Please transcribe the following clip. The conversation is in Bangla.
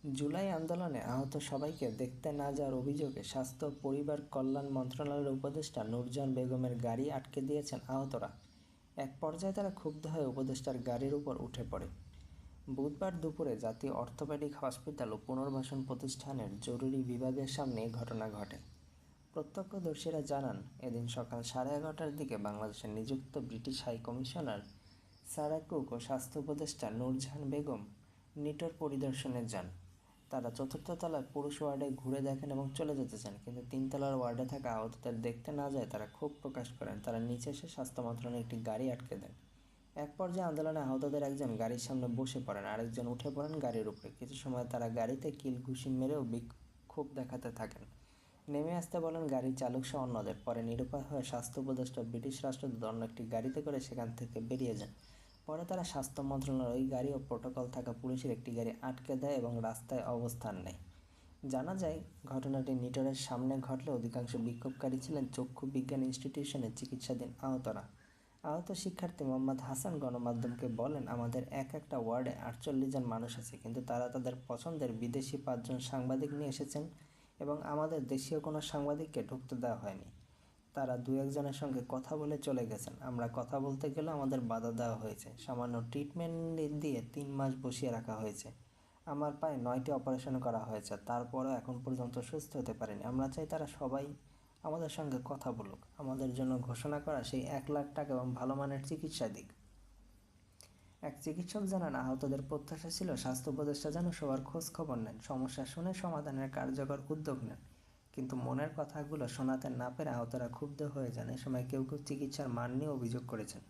জুলাই আন্দোলনে আহত সবাইকে দেখতে না যাওয়ার অভিযোগে স্বাস্থ্য ও পরিবার কল্যাণ মন্ত্রণালয়ের উপদেষ্টা নূরজাহান বেগমের গাড়ি আটকে দিয়েছেন আহতরা। এক পর্যায়ে তারা ক্ষুব্ধ হয়ে উপদেষ্টার গাড়ির উপর উঠে পড়ে। বুধবার দুপুরে জাতীয় অর্থোপেডিক হসপিটাল ও পুনর্বাসন প্রতিষ্ঠানের জরুরি বিভাগের সামনে এই ঘটনা ঘটে। প্রত্যক্ষদর্শীরা জানান, এদিন সকাল 11:30টার দিকে বাংলাদেশের নিযুক্ত British high commissioner Sarah Cook ও স্বাস্থ্য উপদেষ্টা নূরজাহান বেগম নিটোর পরিদর্শনে যান। তারা চতুর্থ তলার পুরুষ ওয়ার্ডে ঘুরে দেখেন এবং চলে যেতে চান, কিন্তু 3 তলার ওয়ার্ডে থাকা আহতদের দেখতে না যায় তারা ক্ষোভ প্রকাশ করেন। তারা নিচে এসে স্বাস্থ্য মন্ত্রণালয়ের একটি গাড়ি আটকে দেন। এক পর্যায়ে আন্দোলনে আহতদের একজন গাড়ির সামনে বসে পড়েন, আরেকজন উঠে পড়েন গাড়ির উপরে। কিছু সময় তারা গাড়িতে কিল ঘুষি মেরেও বিক্ষোভ দেখাতে থাকেন, নেমে আসতে বলেন গাড়ির চালকসহ অন্যদের। পরে নিরুপায় হয়ে স্বাস্থ্য উপদেষ্টা ব্রিটিশ রাষ্ট্রদূত অন্য একটি গাড়িতে করে সেখান থেকে বেরিয়ে যান। পরে তারা স্বাস্থ্য মন্ত্রণালয়ের ওই গাড়ি ও প্রোটোকল থাকা পুলিশের একটি গাড়ি আটকে দেয় এবং রাস্তায় অবস্থান নেয়। জানা যায়, ঘটনাটি নিটোরের সামনে ঘটলে অধিকাংশ বিক্ষোভকারী ছিলেন চক্ষু বিজ্ঞান ইনস্টিটিউশনে চিকিৎসাধীন আহতরা। আহত শিক্ষার্থী মোহাম্মদ হাসান গণমাধ্যমকে বলেন, আমাদের একটা ওয়ার্ডে 48 জন মানুষ আছে, কিন্তু তারা তাদের পছন্দের বিদেশি 5 জন সাংবাদিক নিয়ে এসেছেন এবং আমাদের দেশীয় কোনো সাংবাদিককে ঢুকতে দেওয়া হয়নি। তারা 2-1 জনের সঙ্গে কথা বলে চলে গেছেন। আমরা কথা বলতে গেলে আমাদের বাধা দেওয়া হয়েছে। সামান্য ট্রিটমেন্ট দিয়ে 3 মাস বসিয়ে রাখা হয়েছে। আমার পায়ে 9টি অপারেশন করা হয়েছে, তারপরও এখন পর্যন্ত সুস্থ হতে পারিনি। আমরা চাই তারা সবাই আমাদের সঙ্গে কথা বলুক, আমাদের জন্য ঘোষণা করা সেই 1 লাখ টাকা এবং ভালো মানের চিকিৎসা দিক। এক চিকিৎসক জানান, আহতদের প্রত্যাশা ছিল স্বাস্থ্য উপদেষ্টা যেন সবার খোঁজ খবর নেন, সমস্যা শুনে সমাধানের কার্যকর উদ্যোগ নেন। কিন্তু মনের কথাগুলো শোনাতে না পেরে আহতরা ক্ষুব্ধ হয়ে যান। এ সময় কেউ কেউ চিকিৎসার মান নিয়ে অভিযোগ করেছেন।